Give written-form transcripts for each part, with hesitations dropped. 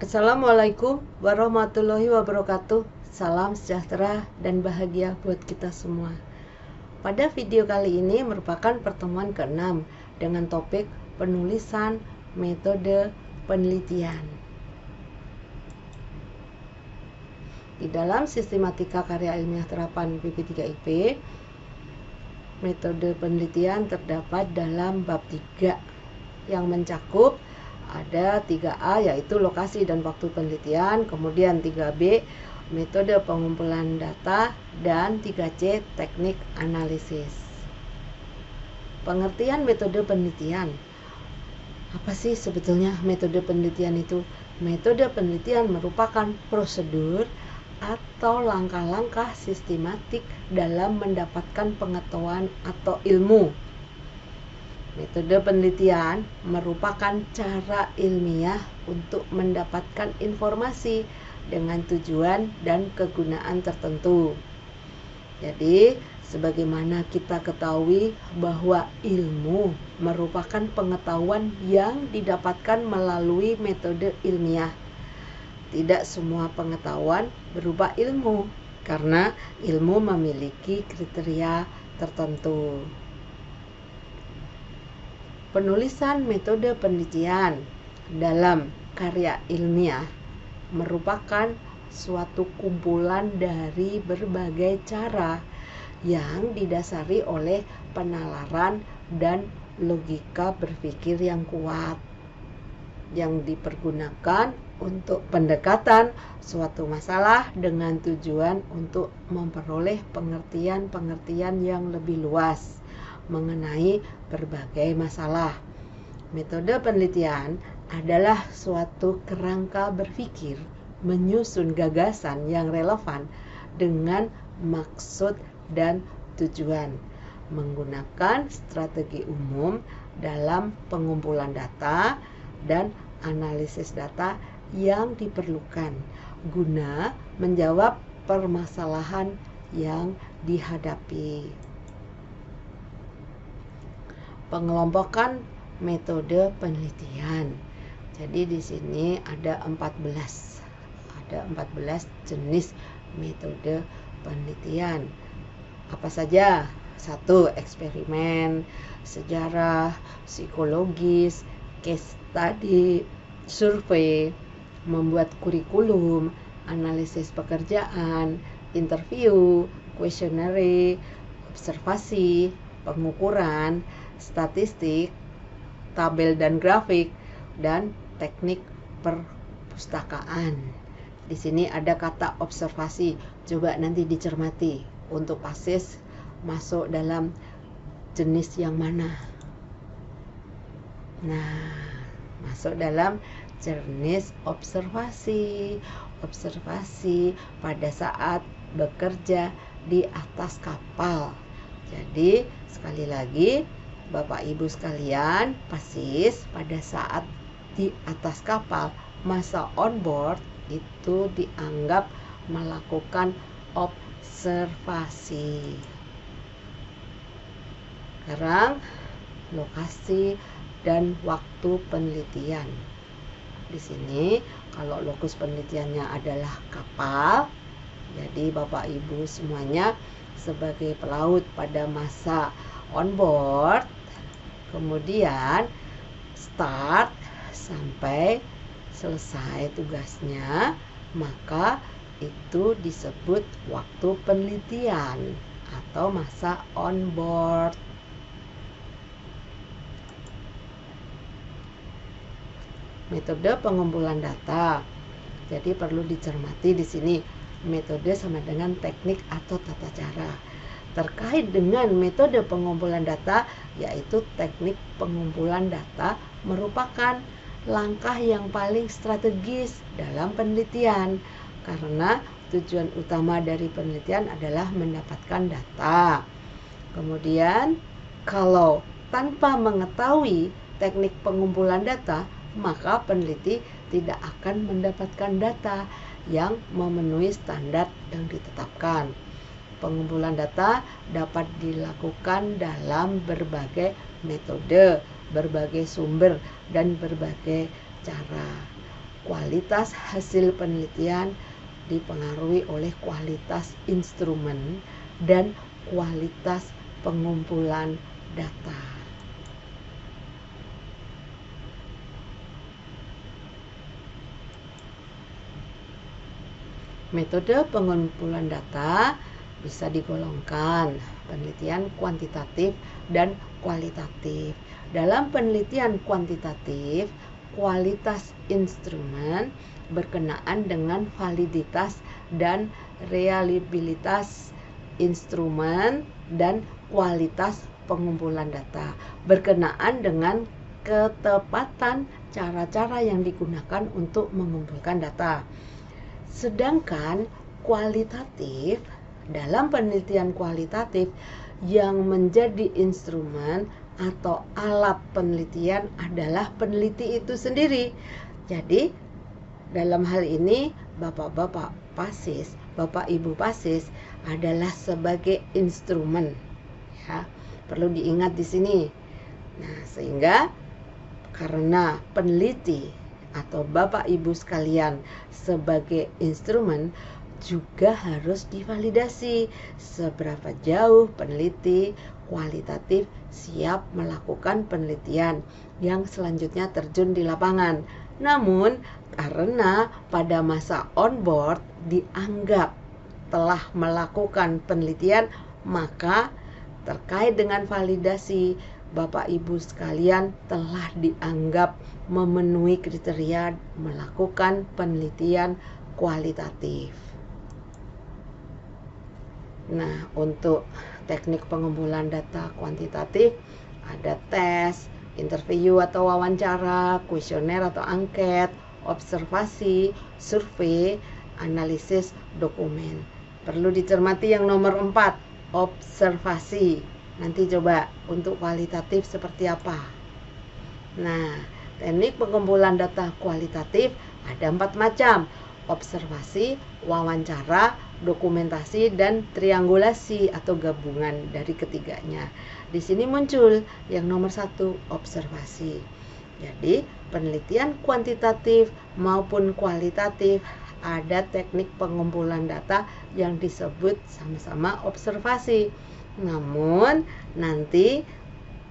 Assalamualaikum warahmatullahi wabarakatuh. Salam sejahtera dan bahagia buat kita semua. Pada video kali ini merupakan pertemuan ke-6 dengan topik penulisan metode penelitian. Di dalam sistematika karya ilmiah terapan PP3IP, metode penelitian terdapat dalam bab 3 yang mencakup ada 3A yaitu lokasi dan waktu penelitian, kemudian 3B metode pengumpulan data, dan 3C teknik analisis. Pengertian metode penelitian. Apa sih sebetulnya metode penelitian itu? Metode penelitian merupakan prosedur atau langkah-langkah sistematik dalam mendapatkan pengetahuan atau ilmu. Metode penelitian merupakan cara ilmiah untuk mendapatkan informasi dengan tujuan dan kegunaan tertentu. Jadi, sebagaimana kita ketahui bahwa ilmu merupakan pengetahuan yang didapatkan melalui metode ilmiah. Tidak semua pengetahuan berupa ilmu, karena ilmu memiliki kriteria tertentu. Penulisan metode penelitian dalam karya ilmiah merupakan suatu kumpulan dari berbagai cara yang didasari oleh penalaran dan logika berpikir yang kuat yang dipergunakan untuk pendekatan suatu masalah dengan tujuan untuk memperoleh pengertian-pengertian yang lebih luas mengenai berbagai masalah. Metode penelitian adalah suatu kerangka berpikir menyusun gagasan yang relevan dengan maksud dan tujuan, menggunakan strategi umum dalam pengumpulan data dan analisis data yang diperlukan guna menjawab permasalahan yang dihadapi. Pengelompokan metode penelitian. Jadi di sini ada 14 jenis metode penelitian. Apa saja? 1. Eksperimen, sejarah, psikologis, case study, survei, membuat kurikulum, analisis pekerjaan, interview, questionnaire, observasi, pengukuran, statistik, tabel dan grafik, dan teknik perpustakaan. Di sini ada kata observasi, coba nanti dicermati untuk pasis masuk dalam jenis yang mana. Nah, masuk dalam jenis observasi. Observasi pada saat bekerja di atas kapal. Jadi, sekali lagi, Bapak Ibu sekalian, pasis pada saat di atas kapal, masa on board itu dianggap melakukan observasi. Sekarang lokasi dan waktu penelitian. Di sini kalau lokus penelitiannya adalah kapal, jadi Bapak Ibu semuanya sebagai pelaut pada masa on board, kemudian start sampai selesai tugasnya, maka itu disebut waktu penelitian atau masa on board. Metode pengumpulan data. Jadi perlu dicermati di sini metode sama dengan teknik atau tata cara. Terkait dengan metode pengumpulan data, yaitu teknik pengumpulan data merupakan langkah yang paling strategis dalam penelitian karena tujuan utama dari penelitian adalah mendapatkan data. Kemudian, kalau tanpa mengetahui teknik pengumpulan data, maka peneliti tidak akan mendapatkan data yang memenuhi standar yang ditetapkan. Pengumpulan data dapat dilakukan dalam berbagai metode, berbagai sumber, dan berbagai cara. kualitas hasil penelitian dipengaruhi oleh kualitas instrumen dan kualitas pengumpulan data. Metode pengumpulan data bisa digolongkan penelitian kuantitatif dan kualitatif. Dalam penelitian kuantitatif, kualitas instrumen berkenaan dengan validitas dan reliabilitas instrumen dan kualitas pengumpulan data berkenaan dengan ketepatan cara-cara yang digunakan untuk mengumpulkan data. Sedangkan kualitatif, dalam penelitian kualitatif yang menjadi instrumen atau alat penelitian adalah peneliti itu sendiri. Jadi dalam hal ini Bapak-bapak PASIS, Bapak Ibu PASIS adalah sebagai instrumen. Ya, perlu diingat di sini. Nah, sehingga karena peneliti atau Bapak Ibu sekalian sebagai instrumen juga harus divalidasi seberapa jauh peneliti kualitatif siap melakukan penelitian yang selanjutnya terjun di lapangan. Namun karena pada masa on-board dianggap telah melakukan penelitian, maka terkait dengan validasi Bapak Ibu sekalian telah dianggap memenuhi kriteria melakukan penelitian kualitatif. Nah, untuk teknik pengumpulan data kuantitatif ada tes, interview atau wawancara, kuesioner atau angket, observasi, survei, analisis dokumen. Perlu dicermati yang nomor 4, observasi. Nanti coba untuk kualitatif seperti apa. Nah, teknik pengumpulan data kualitatif ada 4 macam: observasi, wawancara, dokumentasi, dan triangulasi atau gabungan dari ketiganya. Di sini muncul yang nomor 1, observasi. Jadi, penelitian kuantitatif maupun kualitatif ada teknik pengumpulan data yang disebut sama-sama observasi. Namun nanti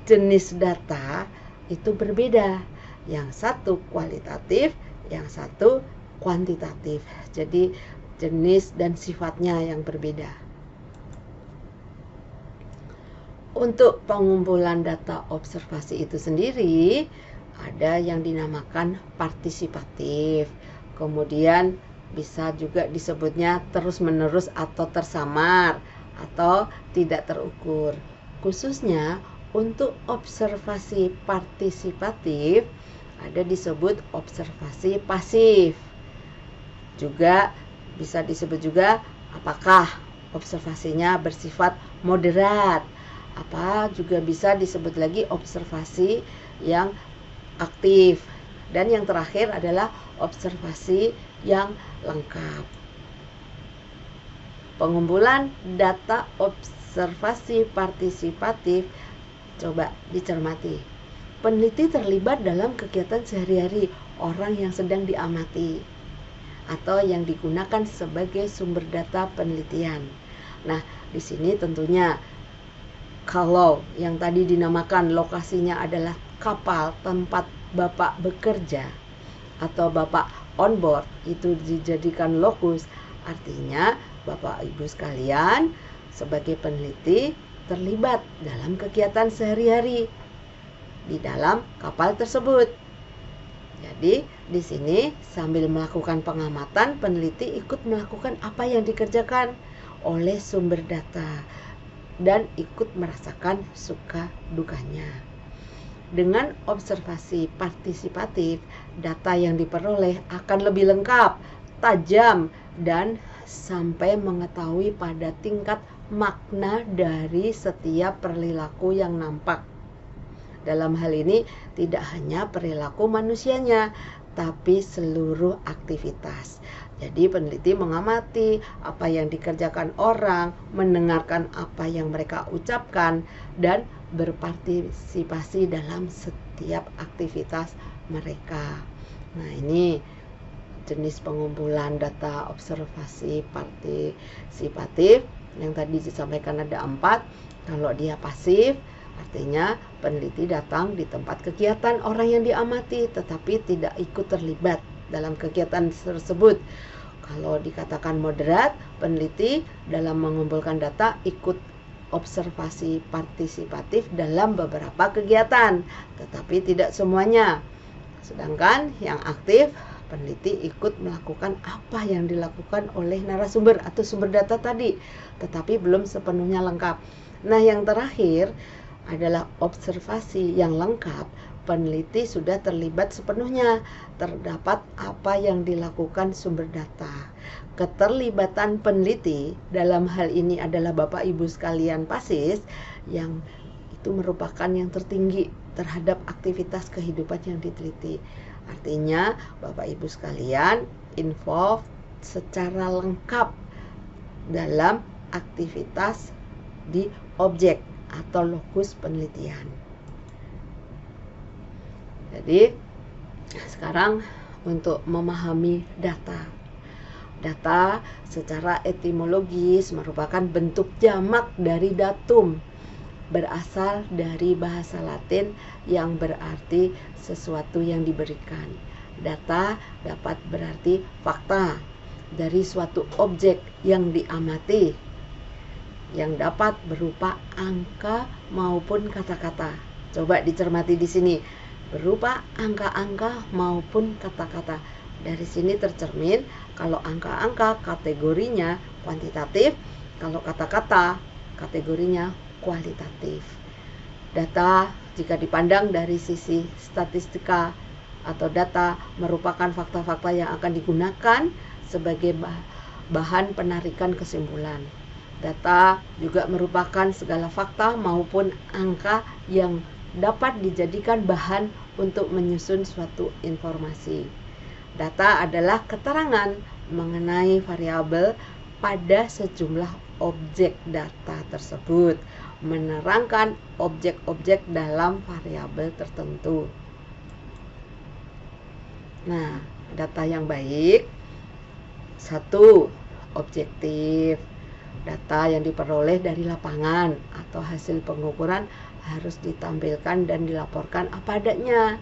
jenis data itu berbeda. Yang satu kualitatif, yang satu kuantitatif. Jadi jenis dan sifatnya yang berbeda. Untuk pengumpulan data observasi itu sendiri ada yang dinamakan partisipatif. Kemudian bisa juga disebutnya terus-menerus atau tersamar atau tidak terukur. Khususnya untuk observasi partisipatif ada disebut observasi pasif. Juga bisa disebut juga apakah observasinya bersifat moderat. Apa juga bisa disebut lagi observasi yang aktif. Dan yang terakhir adalah observasi yang lengkap. Pengumpulan data observasi partisipatif coba dicermati. Peneliti terlibat dalam kegiatan sehari-hari orang yang sedang diamati atau yang digunakan sebagai sumber data penelitian. Nah, di sini tentunya kalau yang tadi dinamakan lokasinya adalah kapal tempat Bapak bekerja atau Bapak on board, itu dijadikan lokus, artinya Bapak Ibu sekalian sebagai peneliti terlibat dalam kegiatan sehari-hari di dalam kapal tersebut. Jadi di sini sambil melakukan pengamatan, peneliti ikut melakukan apa yang dikerjakan oleh sumber data dan ikut merasakan suka dukanya. Dengan observasi partisipatif, data yang diperoleh akan lebih lengkap, tajam, dan sampai mengetahui pada tingkat makna dari setiap perilaku yang nampak. Dalam hal ini tidak hanya perilaku manusianya, tapi seluruh aktivitas. Jadi peneliti mengamati apa yang dikerjakan orang, mendengarkan apa yang mereka ucapkan, dan berpartisipasi dalam setiap aktivitas mereka. Nah, ini jenis pengumpulan data observasi partisipatif yang tadi disampaikan ada 4. Kalau dia pasif, artinya peneliti datang di tempat kegiatan orang yang diamati tetapi tidak ikut terlibat dalam kegiatan tersebut. Kalau dikatakan moderat, peneliti dalam mengumpulkan data ikut observasi partisipatif dalam beberapa kegiatan, tetapi tidak semuanya. Sedangkan yang aktif, peneliti ikut melakukan apa yang dilakukan oleh narasumber atau sumber data tadi, tetapi belum sepenuhnya lengkap. Nah, yang terakhir adalah observasi yang lengkap. Peneliti sudah terlibat sepenuhnya, terdapat apa yang dilakukan sumber data. Keterlibatan peneliti dalam hal ini adalah Bapak Ibu sekalian PASIS yang itu merupakan yang tertinggi terhadap aktivitas kehidupan yang diteliti. Artinya Bapak Ibu sekalian involved secara lengkap dalam aktivitas di objek atau lokus penelitian. Jadi sekarang untuk memahami data. Data secara etimologis merupakan bentuk jamak dari datum, berasal dari bahasa Latin yang berarti sesuatu yang diberikan. Data dapat berarti fakta dari suatu objek yang diamati, yang dapat berupa angka maupun kata-kata. Coba dicermati di sini, berupa angka-angka maupun kata-kata. Dari sini tercermin kalau angka-angka kategorinya kuantitatif, kalau kata-kata kategorinya kualitatif. Data jika dipandang dari sisi statistika atau data merupakan fakta-fakta yang akan digunakan sebagai bahan penarikan kesimpulan. Data juga merupakan segala fakta maupun angka yang dapat dijadikan bahan untuk menyusun suatu informasi. Data adalah keterangan mengenai variabel pada sejumlah objek data tersebut, menerangkan objek-objek dalam variabel tertentu. Nah, data yang baik, 1. Objektif. Data yang diperoleh dari lapangan atau hasil pengukuran harus ditampilkan dan dilaporkan apa adanya,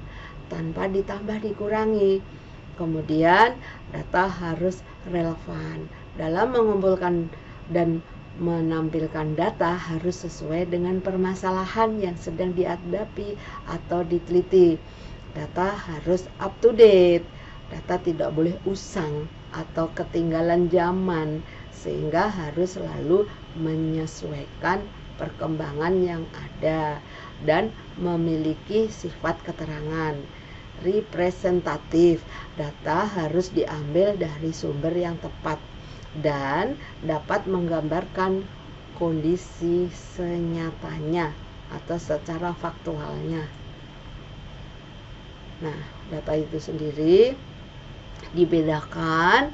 tanpa ditambah dikurangi. Kemudian data harus relevan. Dalam mengumpulkan dan menampilkan data harus sesuai dengan permasalahan yang sedang dihadapi atau diteliti. Data harus up to date. Data tidak boleh usang atau ketinggalan zaman, sehingga harus selalu menyesuaikan perkembangan yang ada dan memiliki sifat keterangan. Representatif, data harus diambil dari sumber yang tepat dan dapat menggambarkan kondisi senyatanya atau secara faktualnya. Nah, data itu sendiri dibedakan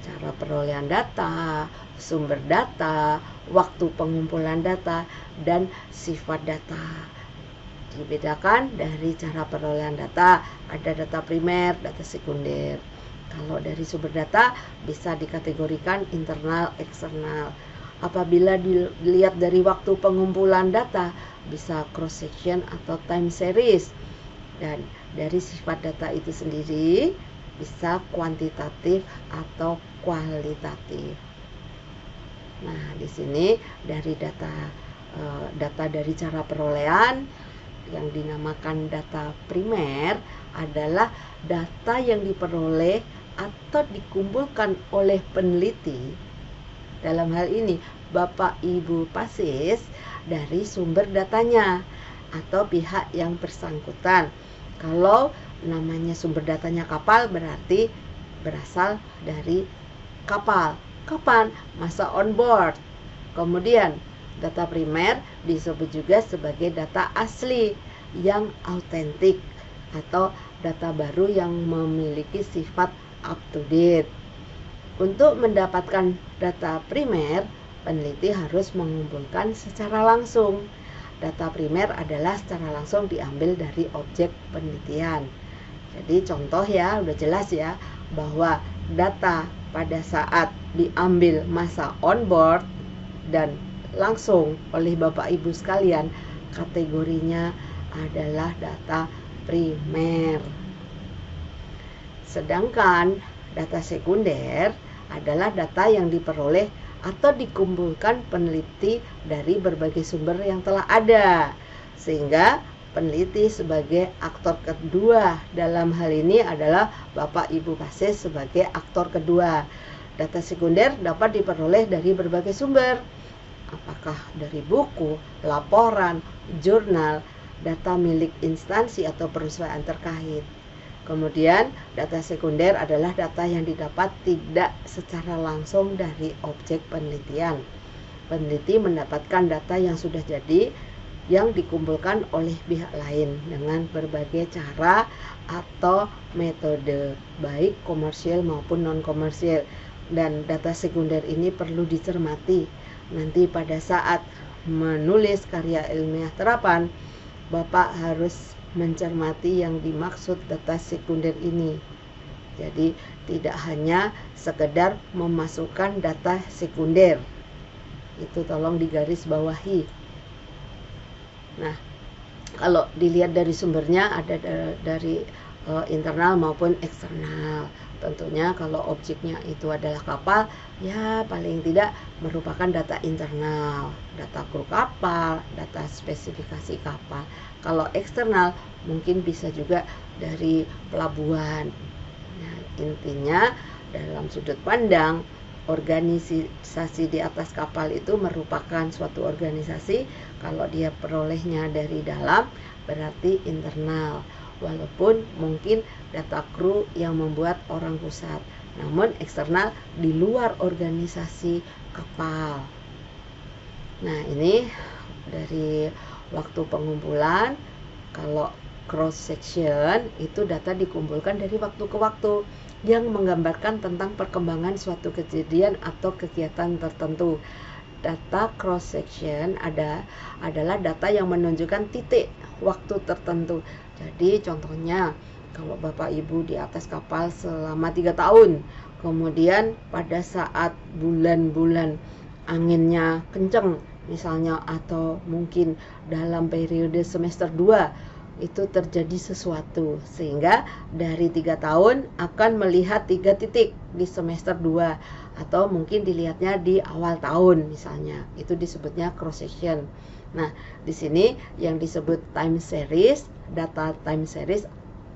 cara perolehan data, sumber data, waktu pengumpulan data, dan sifat data. Dibedakan dari cara perolehan data, ada data primer, data sekunder. Kalau dari sumber data bisa dikategorikan internal, eksternal. Apabila dilihat dari waktu pengumpulan data, bisa cross section atau time series. Dan dari sifat data itu sendiri bisa kuantitatif atau kualitatif. Nah, di sini dari data dari cara perolehan yang dinamakan data primer adalah data yang diperoleh atau dikumpulkan oleh peneliti. Dalam hal ini Bapak Ibu PASIS dari sumber datanya atau pihak yang bersangkutan. Kalau namanya sumber datanya kapal berarti berasal dari kapal. Kapan? Masa on board. Kemudian data primer disebut juga sebagai data asli yang autentik atau data baru yang memiliki sifat up to date. Untuk mendapatkan data primer, peneliti harus mengumpulkan secara langsung. Data primer adalah secara langsung diambil dari objek penelitian. Jadi contoh ya, udah jelas ya, bahwa data pada saat diambil masa onboard dan langsung oleh Bapak Ibu sekalian, kategorinya adalah data primer. Sedangkan data sekunder adalah data yang diperoleh atau dikumpulkan peneliti dari berbagai sumber yang telah ada, sehingga peneliti sebagai aktor kedua dalam hal ini adalah Bapak Ibu Pasis sebagai aktor kedua. Data sekunder dapat diperoleh dari berbagai sumber, apakah dari buku, laporan, jurnal, data milik instansi atau perusahaan terkait. Kemudian data sekunder adalah data yang didapat tidak secara langsung dari objek penelitian. Peneliti mendapatkan data yang sudah jadi yang dikumpulkan oleh pihak lain dengan berbagai cara atau metode, baik komersial maupun non-komersial. Dan data sekunder ini perlu dicermati. Nanti pada saat menulis karya ilmiah terapan, Bapak harus mencermati yang dimaksud data sekunder ini. Jadi tidak hanya sekedar memasukkan data sekunder. Itu tolong digaris bawahi. Nah, kalau dilihat dari sumbernya ada dari internal maupun eksternal. Tentunya kalau objeknya itu adalah kapal, ya paling tidak merupakan data internal, data kru kapal, data spesifikasi kapal. Kalau eksternal mungkin bisa juga dari pelabuhan. Nah, intinya dalam sudut pandang organisasi di atas kapal itu merupakan suatu organisasi. Kalau dia perolehnya dari dalam berarti internal, walaupun mungkin data kru yang membuat orang pusat, namun eksternal di luar organisasi kapal. Nah, ini dari waktu pengumpulan. Kalau cross section itu data dikumpulkan dari waktu ke waktu yang menggambarkan tentang perkembangan suatu kejadian atau kegiatan tertentu. Data cross section adalah data yang menunjukkan titik waktu tertentu. Jadi contohnya kalau Bapak Ibu di atas kapal selama 3 tahun, kemudian pada saat bulan-bulan anginnya kenceng misalnya, atau mungkin dalam periode semester 2 itu terjadi sesuatu, sehingga dari 3 tahun akan melihat 3 titik di semester 2, atau mungkin dilihatnya di awal tahun misalnya, itu disebutnya cross section. Nah, di sini yang disebut time series, data time series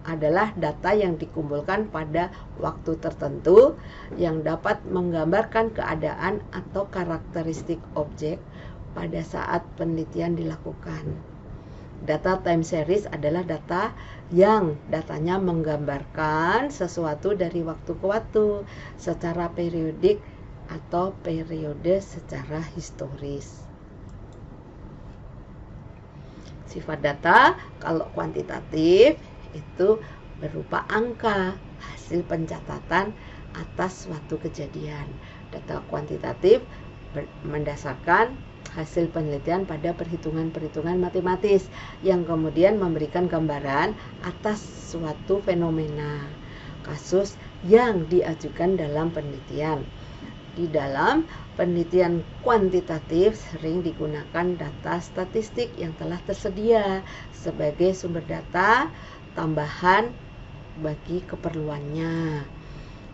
adalah data yang dikumpulkan pada waktu tertentu yang dapat menggambarkan keadaan atau karakteristik objek pada saat penelitian dilakukan. Data time series adalah data yang datanya menggambarkan sesuatu dari waktu ke waktu secara periodik atau periode secara historis. Sifat data kalau kuantitatif itu berupa angka, hasil pencatatan atas suatu kejadian. Data kuantitatif mendasarkan hasil penelitian pada perhitungan-perhitungan matematis yang kemudian memberikan gambaran atas suatu fenomena, kasus yang diajukan dalam penelitian. Di dalam penelitian kuantitatif sering digunakan data statistik yang telah tersedia sebagai sumber data tambahan bagi keperluannya.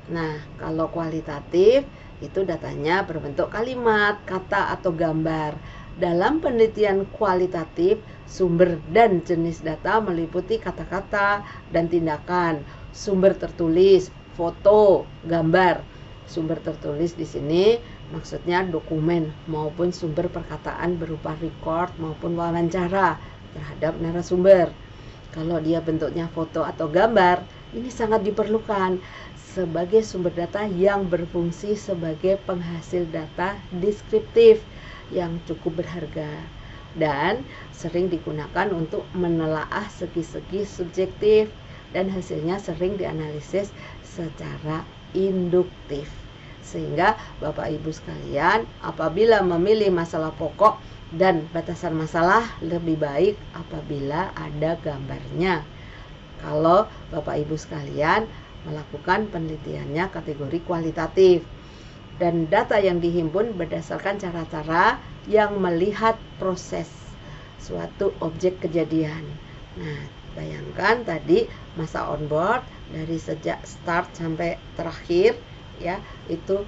Nah, kalau kualitatif itu datanya berbentuk kalimat, kata, atau gambar. Dalam penelitian kualitatif, sumber dan jenis data meliputi kata-kata dan tindakan. Sumber tertulis, foto, gambar. Sumber tertulis di sini maksudnya dokumen maupun sumber perkataan berupa record maupun wawancara terhadap narasumber. Kalau dia bentuknya foto atau gambar, ini sangat diperlukan sebagai sumber data yang berfungsi sebagai penghasil data deskriptif yang cukup berharga dan sering digunakan untuk menelaah segi-segi subjektif, dan hasilnya sering dianalisis secara induktif. Sehingga Bapak Ibu sekalian, apabila memilih masalah pokok dan batasan masalah, lebih baik apabila ada gambarnya. Kalau Bapak Ibu sekalian melakukan penelitiannya kategori kualitatif. Dan data yang dihimpun berdasarkan cara-cara yang melihat proses suatu objek kejadian. Nah, bayangkan tadi masa onboard dari sejak start sampai terakhir ya, itu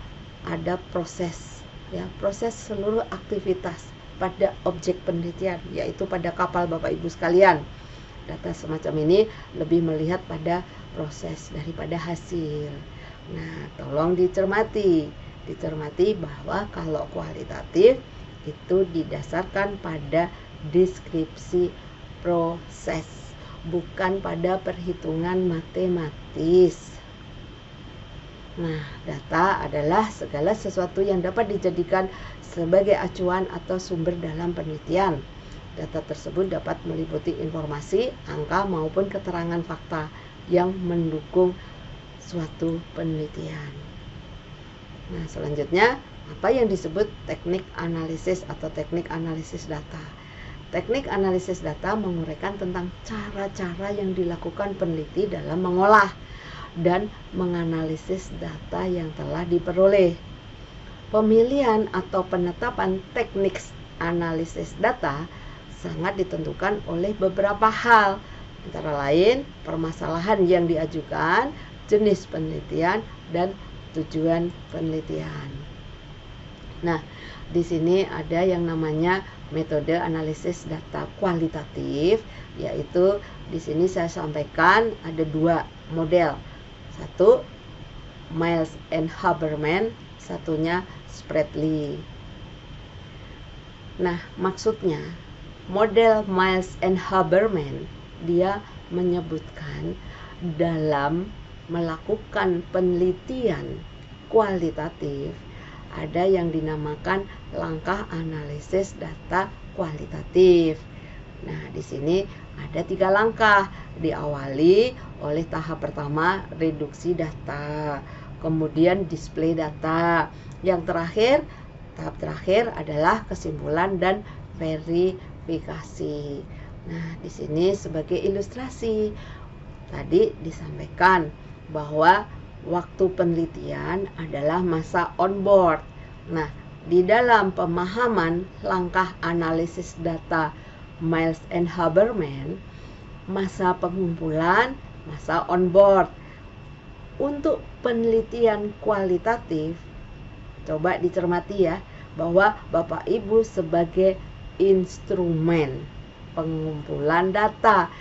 ada proses ya, proses seluruh aktivitas pada objek penelitian, yaitu pada kapal Bapak Ibu sekalian. Data semacam ini lebih melihat pada proses daripada hasil. Nah, tolong dicermati bahwa kalau kualitatif itu didasarkan pada deskripsi proses, bukan pada perhitungan matematis. Nah, data adalah segala sesuatu yang dapat dijadikan sebagai acuan atau sumber dalam penelitian. Data tersebut dapat meliputi informasi, angka maupun keterangan fakta yang mendukung suatu penelitian. Nah, selanjutnya apa yang disebut teknik analisis atau teknik analisis data. Teknik analisis data menguraikan tentang cara-cara yang dilakukan peneliti dalam mengolah dan menganalisis data yang telah diperoleh. Pemilihan atau penetapan teknik analisis data sangat ditentukan oleh beberapa hal, antara lain permasalahan yang diajukan, jenis penelitian, dan tujuan penelitian. Nah, di sini ada yang namanya metode analisis data kualitatif, yaitu di sini saya sampaikan ada dua model. Satu Miles and Haberman, satunya Spratly. Nah, maksudnya model Miles and Haberman, dia menyebutkan dalam melakukan penelitian kualitatif ada yang dinamakan langkah analisis data kualitatif. Nah, di sini ada 3 langkah. Diawali oleh tahap pertama reduksi data, kemudian display data. Yang terakhir, tahap terakhir adalah kesimpulan dan verifikasi. Nah, di sini sebagai ilustrasi tadi disampaikan bahwa waktu penelitian adalah masa onboard. Nah, di dalam pemahaman langkah analisis data Miles and Haberman, masa pengumpulan, masa onboard. Untuk penelitian kualitatif, coba dicermati ya, bahwa Bapak Ibu sebagai instrumen pengumpulan data,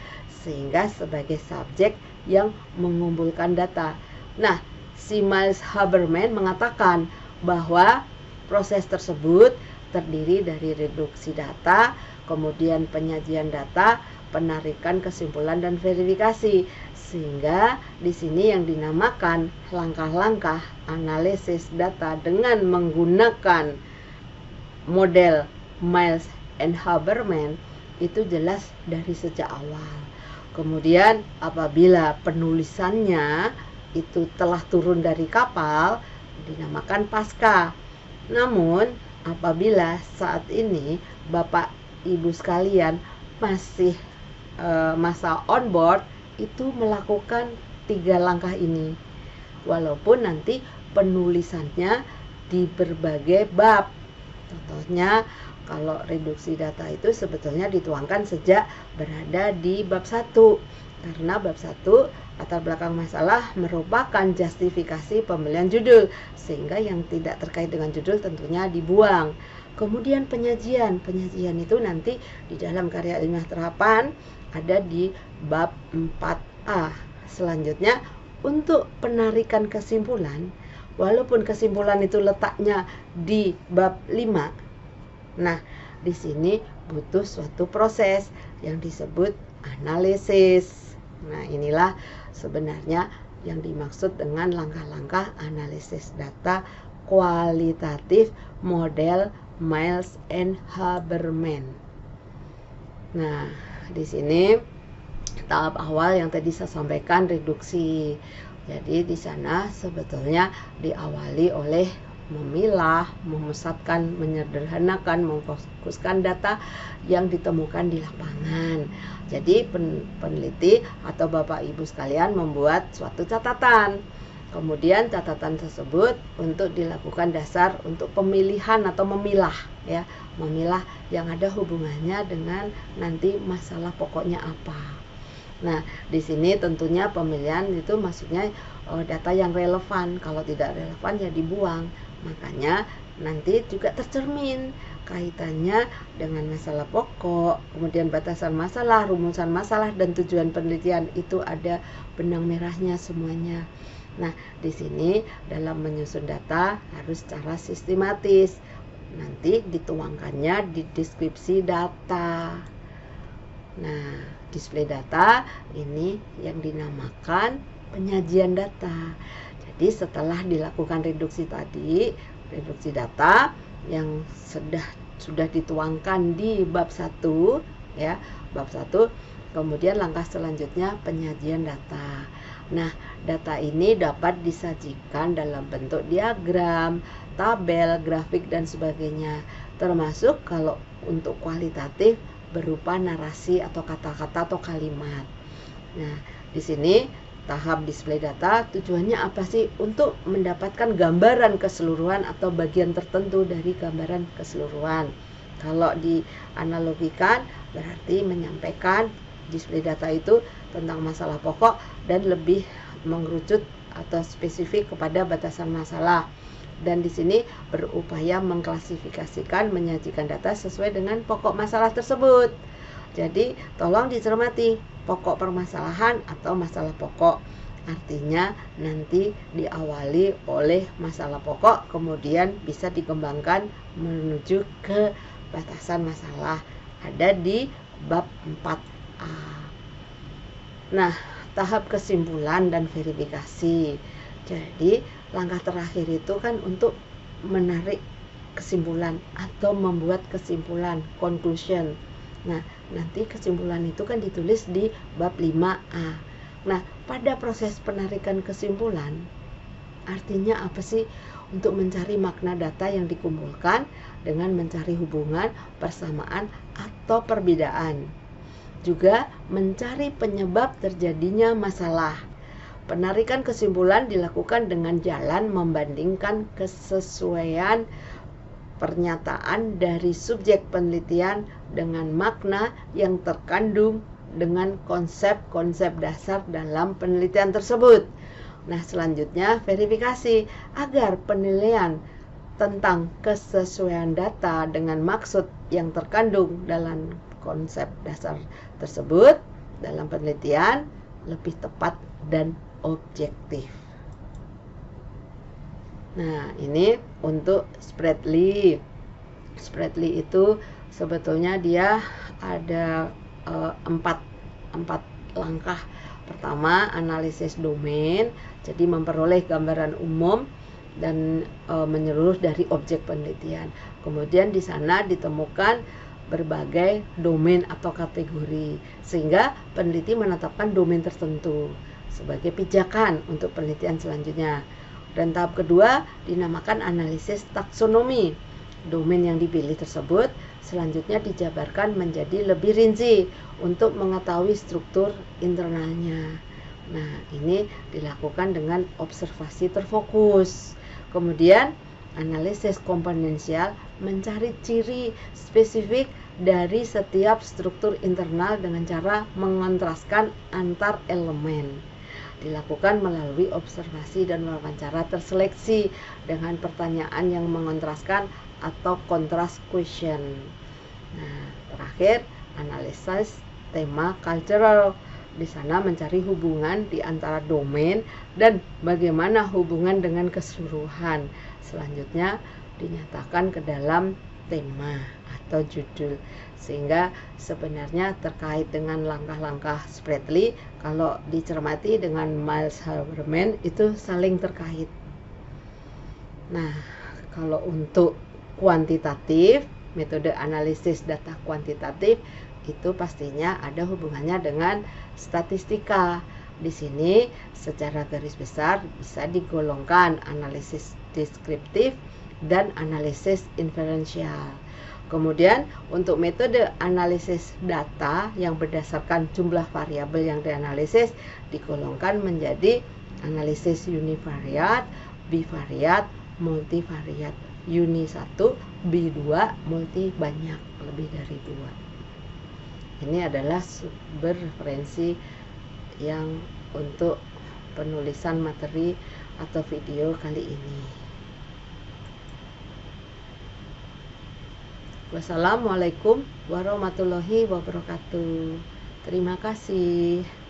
sehingga sebagai subjek yang mengumpulkan data. Nah, si Miles Haberman mengatakan bahwa proses tersebut terdiri dari reduksi data, kemudian penyajian data, penarikan kesimpulan dan verifikasi. Sehingga di sini yang dinamakan langkah-langkah analisis data dengan menggunakan model Miles and Haberman itu jelas dari sejak awal. Kemudian apabila penulisannya itu telah turun dari kapal, dinamakan pasca. Namun apabila saat ini Bapak Ibu sekalian masih masa onboard, itu melakukan 3 langkah ini, walaupun nanti penulisannya di berbagai bab. Contohnya kalau reduksi data itu sebetulnya dituangkan sejak berada di bab 1, karena bab 1 latar belakang masalah merupakan justifikasi pemilihan judul, sehingga yang tidak terkait dengan judul tentunya dibuang. Kemudian penyajian itu nanti di dalam karya ilmiah terapan ada di bab 4A. Selanjutnya untuk penarikan kesimpulan, walaupun kesimpulan itu letaknya di bab 5, nah, di sini butuh suatu proses yang disebut analisis. Nah, inilah sebenarnya yang dimaksud dengan langkah-langkah analisis data kualitatif model Miles and Haberman. Nah, di sini tahap awal yang tadi saya sampaikan reduksi. Jadi di sana sebetulnya diawali oleh memilah, memusatkan, menyederhanakan, memfokuskan data yang ditemukan di lapangan. Jadi peneliti atau Bapak Ibu sekalian membuat suatu catatan. Kemudian catatan tersebut untuk dilakukan dasar untuk pemilihan atau memilah, ya, memilah yang ada hubungannya dengan nanti masalah pokoknya apa. Nah, di sini tentunya pemilihan itu maksudnya data yang relevan. Kalau tidak relevan ya dibuang. Makanya nanti juga tercermin kaitannya dengan masalah pokok, kemudian batasan masalah, rumusan masalah, dan tujuan penelitian itu ada benang merahnya semuanya. Nah, di sini dalam menyusun data harus secara sistematis. Nanti dituangkannya di deskripsi data. Nah, display data ini yang dinamakan penyajian data. Jadi setelah dilakukan reduksi tadi, reduksi data yang sudah dituangkan di bab 1, ya, bab 1, kemudian langkah selanjutnya penyajian data. Nah, data ini dapat disajikan dalam bentuk diagram, tabel, grafik, dan sebagainya. Termasuk kalau untuk kualitatif berupa narasi atau kata-kata atau kalimat. Nah, di sini tahap display data tujuannya apa sih? Untuk mendapatkan gambaran keseluruhan atau bagian tertentu dari gambaran keseluruhan. Kalau dianalogikan berarti menyampaikan display data itu tentang masalah pokok dan lebih mengerucut atau spesifik kepada batasan masalah. Dan di sini berupaya mengklasifikasikan, menyajikan data sesuai dengan pokok masalah tersebut. Jadi tolong dicermati pokok permasalahan atau masalah pokok. Artinya nanti diawali oleh masalah pokok, kemudian bisa dikembangkan menuju ke batasan masalah. Ada di bab 4A. Nah, tahap kesimpulan dan verifikasi. Jadi langkah terakhir itu kan untuk menarik kesimpulan atau membuat kesimpulan, conclusion. Nah, nanti kesimpulan itu kan ditulis di bab 5A. Nah, pada proses penarikan kesimpulan, artinya apa sih? Untuk mencari makna data yang dikumpulkan dengan mencari hubungan, persamaan, atau perbedaan. Juga mencari penyebab terjadinya masalah. Penarikan kesimpulan dilakukan dengan jalan membandingkan kesesuaian pernyataan dari subjek penelitian dengan makna yang terkandung dengan konsep-konsep dasar dalam penelitian tersebut. Nah, selanjutnya verifikasi agar penilaian tentang kesesuaian data dengan maksud yang terkandung dalam konsep dasar tersebut dalam penelitian lebih tepat dan objektif. Nah, ini untuk Spreadly. Spreadly itu sebetulnya dia ada empat langkah. Pertama, analisis domain, jadi memperoleh gambaran umum dan menyeluruh dari objek penelitian. Kemudian di sana ditemukan berbagai domain atau kategori, sehingga peneliti menetapkan domain tertentu sebagai pijakan untuk penelitian selanjutnya. Dan tahap kedua dinamakan analisis taksonomi. Domain yang dipilih tersebut selanjutnya dijabarkan menjadi lebih rinci untuk mengetahui struktur internalnya. Nah, ini dilakukan dengan observasi terfokus. Kemudian analisis komponensial mencari ciri spesifik dari setiap struktur internal dengan cara mengontraskan antar elemen. Dilakukan melalui observasi dan wawancara terseleksi dengan pertanyaan yang mengontraskan atau contrast question. Nah, terakhir analisis tema cultural. Di sana mencari hubungan di antara domain dan bagaimana hubungan dengan keseluruhan. Selanjutnya dinyatakan ke dalam tema atau judul, sehingga sebenarnya terkait dengan langkah-langkah Spreadly kalau dicermati dengan Miles Haberman itu saling terkait. Nah, kalau untuk kuantitatif, metode analisis data kuantitatif itu pastinya ada hubungannya dengan statistika. Di sini secara garis besar bisa digolongkan analisis deskriptif dan analisis inferensial. Kemudian untuk metode analisis data yang berdasarkan jumlah variabel yang dianalisis digolongkan menjadi analisis univariat, bivariat, multivariat. Uni 1, B2, multi banyak, lebih dari 2. Ini adalah sumber referensi yang untuk penulisan materi atau video kali ini. Wassalamualaikum warahmatullahi wabarakatuh. Terima kasih.